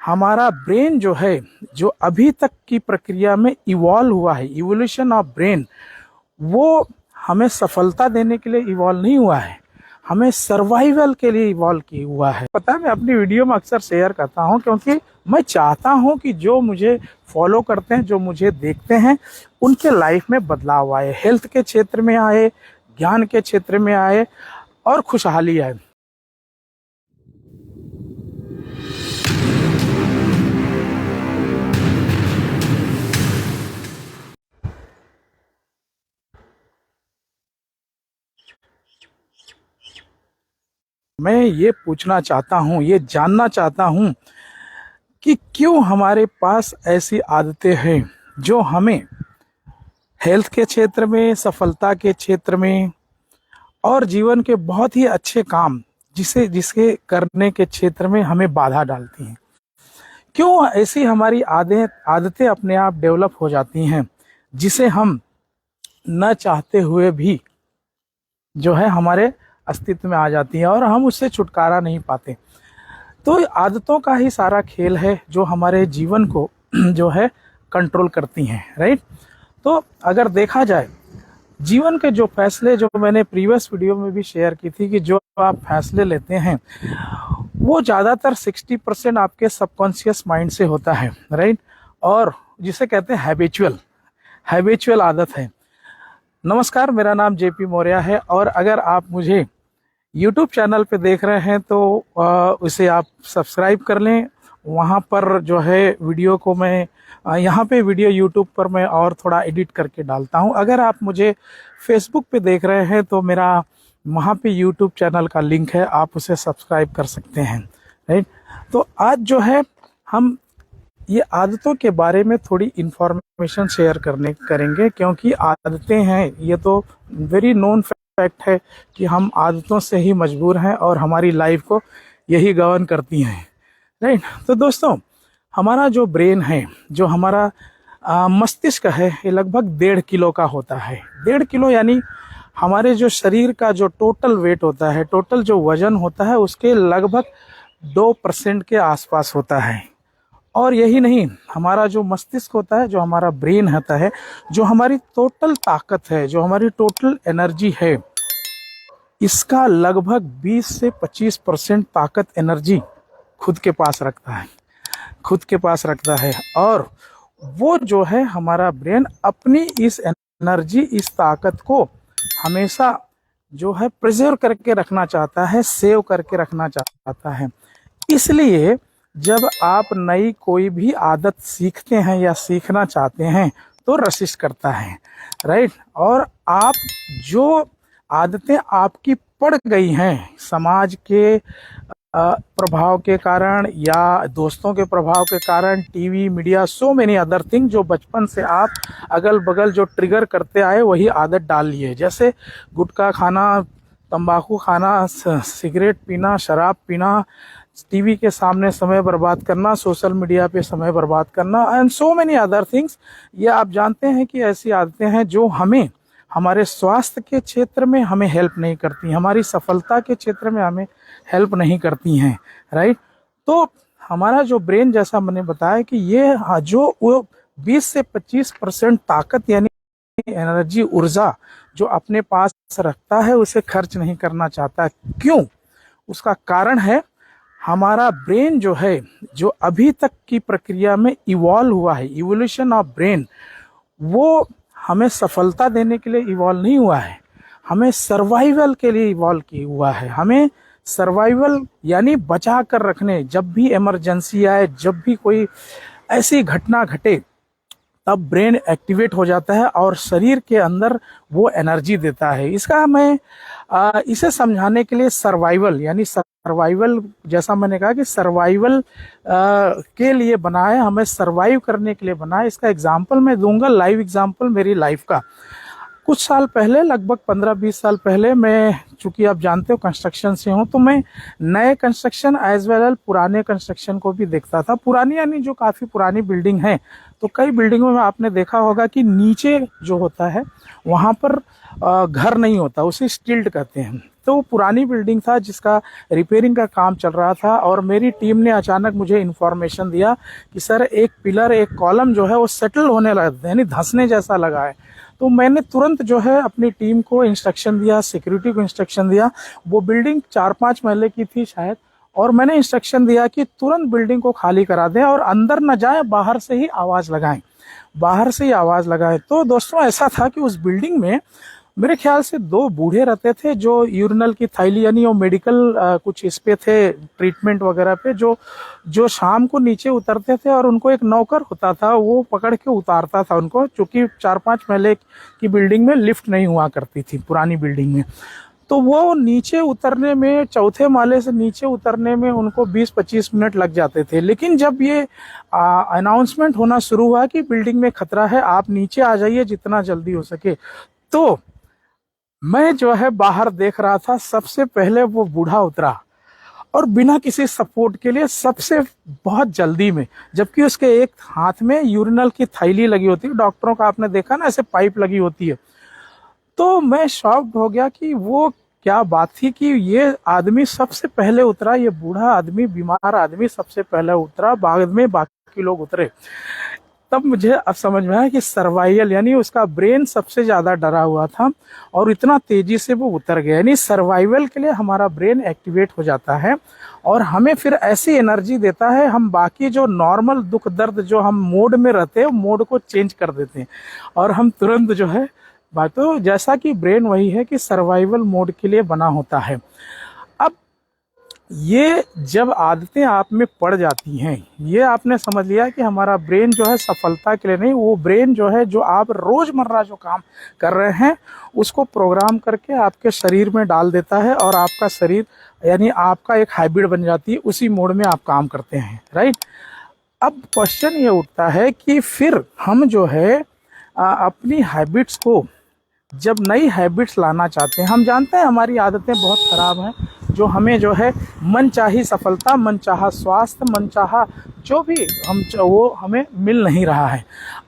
हमारा ब्रेन जो है, जो अभी तक की प्रक्रिया में इवॉल्व हुआ है, इवोल्यूशन ऑफ ब्रेन, वो हमें सफलता देने के लिए इवॉल्व नहीं हुआ है, हमें सर्वाइवल के लिए इवॉल्व किया हुआ है। पता है, मैं अपनी वीडियो में अक्सर शेयर करता हूँ क्योंकि मैं चाहता हूँ कि जो मुझे फॉलो करते हैं, जो मुझे देखते हैं, उनके लाइफ में बदलाव आए, हेल्थ के क्षेत्र में आए, ज्ञान के क्षेत्र में आए और खुशहाली आए। मैं ये पूछना चाहता हूँ, ये जानना चाहता हूँ कि क्यों हमारे पास ऐसी आदतें हैं जो हमें हेल्थ के क्षेत्र में, सफलता के क्षेत्र में और जीवन के बहुत ही अच्छे काम जिसके करने के क्षेत्र में हमें बाधा डालती हैं। क्यों ऐसी हमारी आदतें अपने आप डेवलप हो जाती हैं जिसे हम न चाहते हुए भी जो है हमारे अस्तित्व में आ जाती हैं और हम उससे छुटकारा नहीं पाते। तो आदतों का ही सारा खेल है जो हमारे जीवन को जो है कंट्रोल करती हैं, राइट। तो अगर देखा जाए, जीवन के जो फैसले, जो मैंने प्रीवियस वीडियो में भी शेयर की थी कि जो आप फैसले लेते हैं वो ज़्यादातर 60% आपके सबकॉन्शियस माइंड से होता है, राइट, और जिसे कहते हैं हैबिचुअल आदत है। नमस्कार, मेरा नाम जेपी मौर्य है और अगर आप मुझे यूट्यूब चैनल पे देख रहे हैं तो उसे आप सब्सक्राइब कर लें। वहाँ पर जो है वीडियो को मैं यहाँ पे वीडियो यूट्यूब पर मैं और थोड़ा एडिट करके डालता हूँ। अगर आप मुझे फेसबुक पे देख रहे हैं तो मेरा वहाँ पे यूट्यूब चैनल का लिंक है, आप उसे सब्सक्राइब कर सकते हैं, राइट। तो आज जो है हम ये आदतों के बारे में थोड़ी इन्फॉर्मेशन शेयर करेंगे क्योंकि आदतें हैं, ये तो वेरी नोन फैक्ट है कि हम आदतों से ही मजबूर हैं और हमारी लाइफ को यही गवर्न करती हैं, राइट। तो दोस्तों, हमारा जो ब्रेन है, जो हमारा मस्तिष्क है, ये लगभग 1.5 किलो का होता है। 1.5 किलो यानी हमारे जो शरीर का जो टोटल वेट होता है, टोटल जो वजन होता है, उसके लगभग 2% के आसपास होता है। और यही नहीं, हमारा जो मस्तिष्क होता है, जो हमारा ब्रेन होता है, जो हमारी टोटल ताकत है, जो हमारी टोटल एनर्जी है, इसका लगभग 20 से 25% ताकत, एनर्जी खुद के पास रखता है। और वो जो है हमारा ब्रेन अपनी इस एनर्जी, इस ताकत को हमेशा जो है प्रिजर्व करके रखना चाहता है, सेव करके रखना चाहता है। इसलिए जब आप नई कोई भी आदत सीखते हैं या सीखना चाहते हैं तो रेसिस्ट करता है, राइट। और आप जो आदतें आपकी पड़ गई हैं समाज के प्रभाव के कारण या दोस्तों के प्रभाव के कारण, TV, media, so many other thing, जो बचपन से आप अगल बगल जो ट्रिगर करते आए वही आदत डाल लिए। जैसे गुटखा खाना, तंबाकू खाना, सिगरेट पीना, शराब पीना, टीवी के सामने समय बर्बाद करना, सोशल मीडिया पे समय बर्बाद करना and so many other things. ये आप जानते हैं कि ऐसी आदतें हैं जो हमें हमारे स्वास्थ्य के क्षेत्र में हमें हेल्प नहीं करती, हमारी सफलता के क्षेत्र में हमें हेल्प नहीं करती हैं, राइट। तो हमारा जो ब्रेन, जैसा मैंने बताया कि ये जो वो 20 से 25% ताकत यानी एनर्जी, ऊर्जा जो अपने पास रखता है, उसे खर्च नहीं करना चाहता। क्यों? उसका कारण है हमारा ब्रेन जो है, जो अभी तक की प्रक्रिया में इवॉल्व हुआ है, इवोल्यूशन ऑफ ब्रेन, वो हमें सफलता देने के लिए इवॉल्व नहीं हुआ है, हमें सर्वाइवल के लिए इवॉल्व किया हुआ है। हमें सर्वाइवल यानी बचा कर रखने, जब भी इमरजेंसी आए, जब भी कोई ऐसी घटना घटे, तब ब्रेन एक्टिवेट हो जाता है और शरीर के अंदर वो एनर्जी देता है। इसका मैं इसे समझाने के लिए सर्वाइवल यानी सर्वाइवल, जैसा मैंने कहा कि सर्वाइवल के लिए बना है, हमें सर्वाइव करने के लिए बना है। इसका एग्जांपल मैं दूंगा, लाइव एग्जांपल मेरी लाइफ का। कुछ साल पहले, लगभग 15-20 साल पहले, मैं, चूंकि आप जानते हो कंस्ट्रक्शन से हूँ, तो मैं नए कंस्ट्रक्शन एज वेल एज पुराने कंस्ट्रक्शन को भी देखता था। पुरानी यानी जो काफ़ी पुरानी बिल्डिंग है, तो कई बिल्डिंगों में आपने देखा होगा कि नीचे जो होता है वहाँ पर घर नहीं होता, उसे स्टिल्ट कहते हैं। तो पुरानी बिल्डिंग था जिसका रिपेयरिंग का काम चल रहा था, और मेरी टीम ने अचानक मुझे इन्फॉर्मेशन दिया कि सर एक पिलर, एक कॉलम जो है वो सेटल होने लगा, यानी धंसने जैसा लगा है। तो मैंने तुरंत जो है अपनी टीम को इंस्ट्रक्शन दिया, सिक्योरिटी को इंस्ट्रक्शन दिया। वो बिल्डिंग 4-5 महले की थी शायद, और मैंने इंस्ट्रक्शन दिया कि तुरंत बिल्डिंग को खाली करा दें और अंदर न जाए, बाहर से ही आवाज़ लगाएं, बाहर से ही आवाज़ लगाएं। तो दोस्तों ऐसा था कि उस बिल्डिंग में मेरे ख्याल से 2 बूढ़े रहते थे जो यूरिनल की थैली, यानी वो मेडिकल कुछ इस पे थे, ट्रीटमेंट वगैरह पे, जो शाम को नीचे उतरते थे, और उनको एक नौकर होता था, वो पकड़ के उतारता था उनको, क्योंकि 4-5 महले की बिल्डिंग में लिफ्ट नहीं हुआ करती थी पुरानी बिल्डिंग में। तो वो नीचे उतरने में, चौथे माले से नीचे उतरने में उनको 20-25 मिनट लग जाते थे। लेकिन जब ये अनाउंसमेंट होना शुरू हुआ कि बिल्डिंग में खतरा है, आप नीचे आ जाइए जितना जल्दी हो सके, तो मैं जो है बाहर देख रहा था, सबसे पहले वो बूढ़ा उतरा, और बिना किसी सपोर्ट के लिए, सबसे बहुत जल्दी में, जबकि उसके एक हाथ में यूरिनल की थैली लगी होती है, डॉक्टरों का आपने देखा ना, ऐसे पाइप लगी होती है। तो मैं शॉक्ड हो गया कि वो क्या बात थी कि ये आदमी सबसे पहले उतरा, ये बूढ़ा आदमी, बीमार आदमी सबसे पहले उतरा, बाद में बाकी लोग उतरे। तब मुझे अब समझ में आया कि सर्वाइवल, यानी उसका ब्रेन सबसे ज़्यादा डरा हुआ था और इतना तेज़ी से वो उतर गया। यानी सर्वाइवल के लिए हमारा ब्रेन एक्टिवेट हो जाता है और हमें फिर ऐसी एनर्जी देता है, हम बाकी जो नॉर्मल दुख दर्द जो हम मोड में रहते हैं, मोड को चेंज कर देते हैं और हम तुरंत जो है बात, तो जैसा कि ब्रेन वही है कि सर्वाइवल मोड के लिए बना होता है। अब ये जब आदतें आप में पड़ जाती हैं, ये आपने समझ लिया कि हमारा ब्रेन जो है सफलता के लिए नहीं, वो ब्रेन जो है, जो आप रोज़मर्रा जो काम कर रहे हैं उसको प्रोग्राम करके आपके शरीर में डाल देता है और आपका शरीर, यानी आपका एक हैबिट बन जाती है, उसी मोड में आप काम करते हैं, राइट। अब क्वेश्चन ये उठता है कि फिर हम जो है अपनी हैबिट्स को, जब नई हैबिट्स लाना चाहते हैं, हम जानते हैं हमारी आदतें बहुत ख़राब हैं, जो हमें जो है मनचाही सफलता, मनचाहा स्वास्थ्य, मनचाहा जो भी हम, वो हमें मिल नहीं रहा है।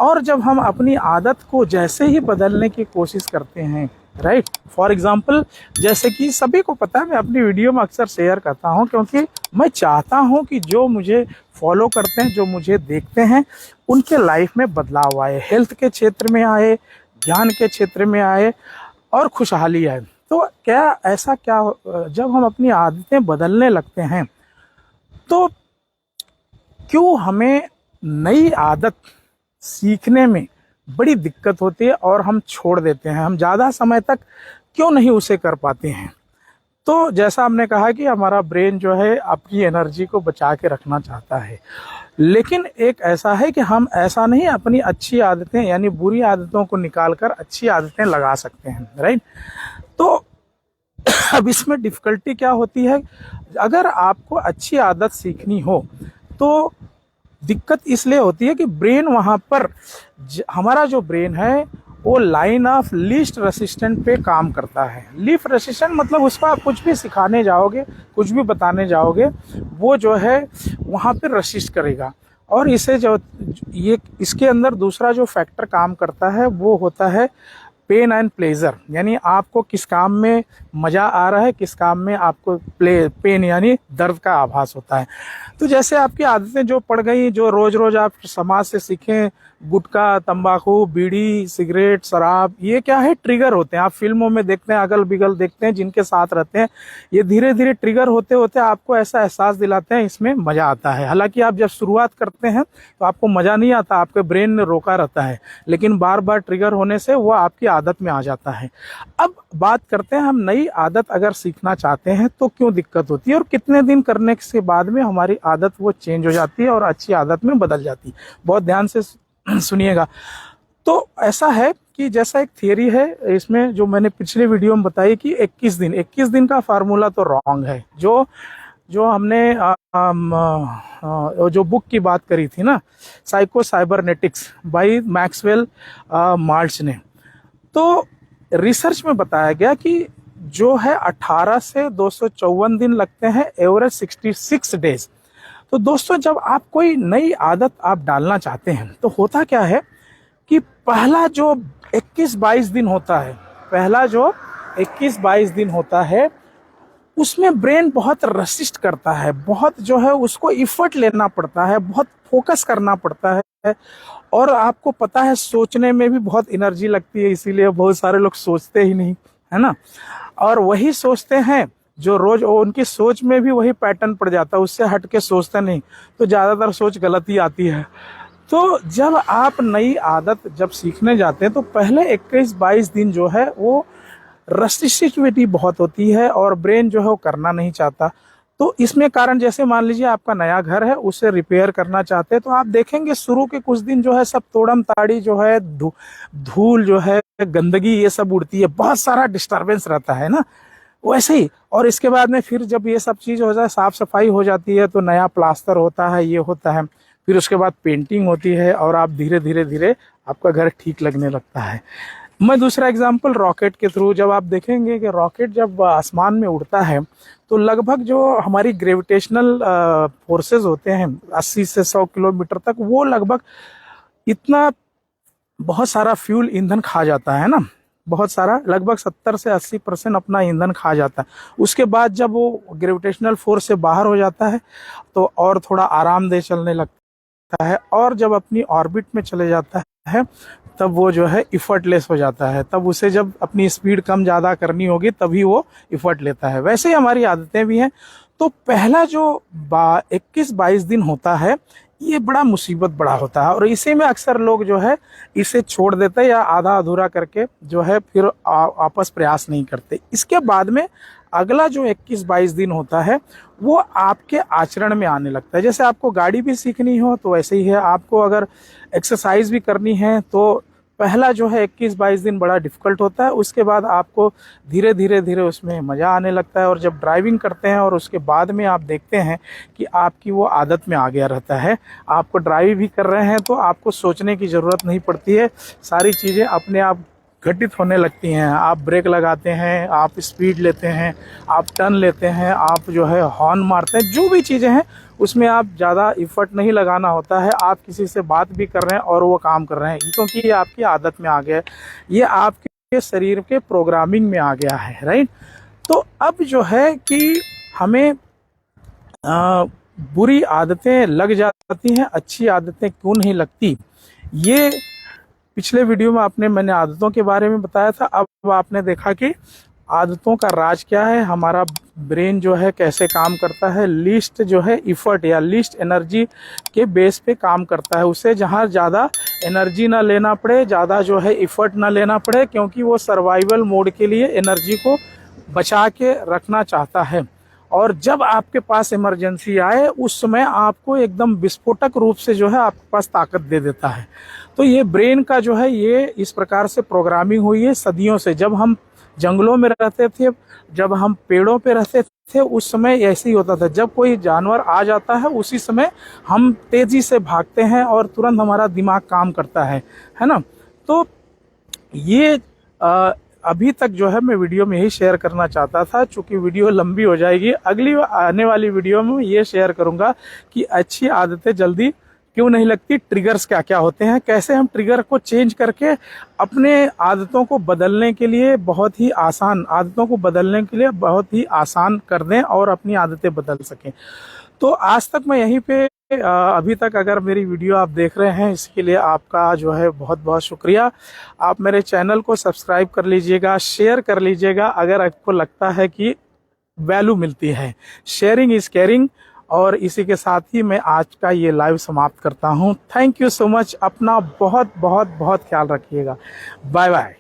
और जब हम अपनी आदत को जैसे ही बदलने की कोशिश करते हैं, राइट, फॉर एग्जांपल, जैसे कि सभी को पता है, मैं अपनी वीडियो में अक्सर शेयर करता हूं, क्योंकि मैं चाहता हूं कि जो मुझे फॉलो करते हैं, जो मुझे देखते हैं, उनके लाइफ में बदलाव आए, हेल्थ के क्षेत्र में आए, ज्ञान के क्षेत्र में आए और खुशहाली आए। तो क्या ऐसा क्या, जब हम अपनी आदतें बदलने लगते हैं तो क्यों हमें नई आदत सीखने में बड़ी दिक्कत होती है और हम छोड़ देते हैं, हम ज़्यादा समय तक क्यों नहीं उसे कर पाते हैं? तो जैसा हमने कहा कि हमारा ब्रेन जो है अपनी एनर्जी को बचा के रखना चाहता है, लेकिन एक ऐसा है कि हम ऐसा नहीं अपनी अच्छी आदतें, यानी बुरी आदतों को निकालकर अच्छी आदतें लगा सकते हैं, राइट। तो अब इसमें डिफ़िकल्टी क्या होती है, अगर आपको अच्छी आदत सीखनी हो तो दिक्कत इसलिए होती है कि ब्रेन वहाँ पर, हमारा जो ब्रेन है वो लाइन ऑफ लीस्ट रेसिस्टेंट पे काम करता है। लीस्ट रेसिस्टेंट मतलब उसको आप कुछ भी सिखाने जाओगे, कुछ भी बताने जाओगे, वो जो है वहाँ पे रेसिस्ट करेगा। और इसे जो ये, इसके अंदर दूसरा जो फैक्टर काम करता है वो होता है पेन एंड प्लेजर, यानी आपको किस काम में मज़ा आ रहा है, किस काम में आपको पेन यानी दर्द का आभास होता है। तो जैसे आपकी आदतें जो पड़ गई, जो रोज़ रोज़ आप समाज से सीखें, गुटखा, तंबाकू, बीड़ी, सिगरेट, शराब, ये क्या है, ट्रिगर होते हैं। आप फिल्मों में देखते हैं, अगल बिगल देखते हैं, जिनके साथ रहते हैं, ये धीरे धीरे ट्रिगर होते होते आपको ऐसा एहसास दिलाते हैं, इसमें मज़ा आता है। हालांकि आप जब शुरुआत करते हैं तो आपको मज़ा नहीं आता, आपके ब्रेन ने रोका रहता है, लेकिन बार बार ट्रिगर होने से वो आपकी आदत में आ जाता है। अब बात करते हैं, हम नई आदत अगर सीखना चाहते हैं तो क्यों दिक्कत होती है और कितने दिन करने के बाद में हमारी आदत वो चेंज हो जाती है और अच्छी आदत में बदल जाती है। बहुत ध्यान से सुनिएगा। तो ऐसा है कि जैसा एक थियरी है इसमें, जो मैंने पिछले वीडियो में बताई कि 21 दिन का फार्मूला तो रॉन्ग है। जो हमने जो बुक की बात करी थी ना, साइको साइबरनेटिक्स बाय मैक्सवेल माल्ट्ज ने, तो रिसर्च में बताया गया कि जो है 18 से 254 दिन लगते हैं, एवरेज 66 डेज। तो दोस्तों, जब आप कोई नई आदत आप डालना चाहते हैं तो होता क्या है कि पहला जो 21-22 दिन होता है, पहला जो 21-22 दिन होता है उसमें ब्रेन बहुत रसिस्ट करता है, बहुत जो है उसको इफर्ट लेना पड़ता है, बहुत फोकस करना पड़ता है। और आपको पता है सोचने में भी बहुत एनर्जी लगती है, इसीलिए बहुत सारे लोग सोचते ही नहीं, है ना। और वही सोचते हैं जो रोज, उनकी सोच में भी वही पैटर्न पड़ जाता है, उससे हट के सोचते नहीं, तो ज़्यादातर सोच गलत ही आती है। तो जब आप नई आदत जब सीखने जाते हैं तो पहले 21-22 दिन जो है वो रेस्ट्रिक्टिविटी बहुत होती है और ब्रेन जो है वो करना नहीं चाहता। तो इसमें कारण, जैसे मान लीजिए आपका नया घर है, उसे रिपेयर करना चाहते हैं, तो आप देखेंगे शुरू के कुछ दिन जो है सब तोड़म ताड़ी जो है, धूल जो है, गंदगी ये सब उड़ती है, बहुत सारा डिस्टरबेंस रहता है ना, वैसे ही। और इसके बाद में फिर जब ये सब चीज़ हो जाए, साफ सफाई हो जाती है, तो नया प्लास्टर होता है, ये होता है, फिर उसके बाद पेंटिंग होती है और आप धीरे धीरे धीरे आपका घर ठीक लगने लगता है। मैं दूसरा एग्जांपल रॉकेट के थ्रू, जब आप देखेंगे कि रॉकेट जब आसमान में उड़ता है तो लगभग जो हमारी ग्रेविटेशनल फोर्सेस होते हैं 80 से 100 किलोमीटर तक, वो लगभग इतना बहुत सारा फ्यूल ईंधन खा जाता है ना, बहुत सारा, लगभग 70 से 80% अपना ईंधन खा जाता है। उसके बाद जब वो ग्रेविटेशनल फोर्स से बाहर हो जाता है तो और थोड़ा आरामदेह चलने लगता है, और जब अपनी ऑर्बिट में चले जाता है तब वो जो है इफर्टलेस हो जाता है। तब उसे जब अपनी स्पीड कम ज़्यादा करनी होगी तभी वो इफर्ट लेता है। वैसे ही हमारी आदतें भी हैं। तो पहला जो 21-22 दिन होता है, ये बड़ा मुसीबत बड़ा होता है, और इसी में अक्सर लोग जो है इसे छोड़ देते हैं या आधा अधूरा करके जो है फिर वापस प्रयास नहीं करते। इसके बाद में अगला जो 21-22 दिन होता है वो आपके आचरण में आने लगता है। जैसे आपको गाड़ी भी सीखनी हो तो वैसे ही है, आपको अगर एक्सरसाइज भी करनी है तो पहला जो है 21-22 दिन बड़ा डिफिकल्ट होता है, उसके बाद आपको धीरे धीरे धीरे उसमें मज़ा आने लगता है। और जब ड्राइविंग करते हैं और उसके बाद में आप देखते हैं कि आपकी वो आदत में आ गया रहता है, आपको ड्राइव भी कर रहे हैं तो आपको सोचने की ज़रूरत नहीं पड़ती है, सारी चीज़ें अपने आप घटित होने लगती हैं। आप ब्रेक लगाते हैं, आप स्पीड लेते हैं, आप टर्न लेते हैं, आप जो है हॉर्न मारते हैं, जो भी चीज़ें हैं उसमें आप ज़्यादा इफर्ट नहीं लगाना होता है। आप किसी से बात भी कर रहे हैं और वो काम कर रहे हैं, क्योंकि ये आपकी आदत में आ गया है, ये आपके शरीर के प्रोग्रामिंग में आ गया है, राइट। तो अब जो है कि हमें बुरी आदतें लग जाती हैं, अच्छी आदतें क्यों नहीं लगती। ये पिछले वीडियो में मैंने आदतों के बारे में बताया था। अब आपने देखा कि आदतों का राज क्या है, हमारा ब्रेन जो है कैसे काम करता है। लीस्ट जो है इफर्ट या लीस्ट एनर्जी के बेस पे काम करता है, उसे जहाँ ज़्यादा एनर्जी ना लेना पड़े, ज़्यादा जो है इफर्ट ना लेना पड़े, क्योंकि वो सर्वाइवल मोड के लिए एनर्जी को बचा के रखना चाहता है। और जब आपके पास इमरजेंसी आए उस समय आपको एकदम विस्फोटक रूप से जो है आपके पास ताकत दे देता है। तो ये ब्रेन का जो है ये इस प्रकार से प्रोग्रामिंग हुई है सदियों से। जब हम जंगलों में रहते थे, जब हम पेड़ों पे रहते थे, उस समय ऐसे ही होता था। जब कोई जानवर आ जाता है उसी समय हम तेजी से भागते हैं और तुरंत हमारा दिमाग काम करता है ना। तो ये अभी तक जो है मैं वीडियो में यही शेयर करना चाहता था, चूंकि वीडियो लंबी हो जाएगी। अगली आने वाली वीडियो में ये शेयर करूंगा कि अच्छी आदतें जल्दी क्यों नहीं लगती, ट्रिगर्स क्या क्या होते हैं, कैसे हम ट्रिगर को चेंज करके अपने आदतों को बदलने के लिए बहुत ही आसान, आदतों को बदलने के लिए बहुत ही आसान कर दें और अपनी आदतें बदल सकें। तो आज तक मैं यहीं पे अभी तक अगर मेरी वीडियो आप देख रहे हैं इसके लिए आपका जो है बहुत बहुत शुक्रिया। आप मेरे चैनल को सब्सक्राइब कर लीजिएगा, शेयर कर लीजिएगा अगर आपको लगता है कि वैल्यू मिलती है। Sharing is caring. और इसी के साथ ही मैं आज का ये लाइव समाप्त करता हूँ। Thank you so much. अपना बहुत बहुत बहुत ख्याल रखिएगा। Bye bye.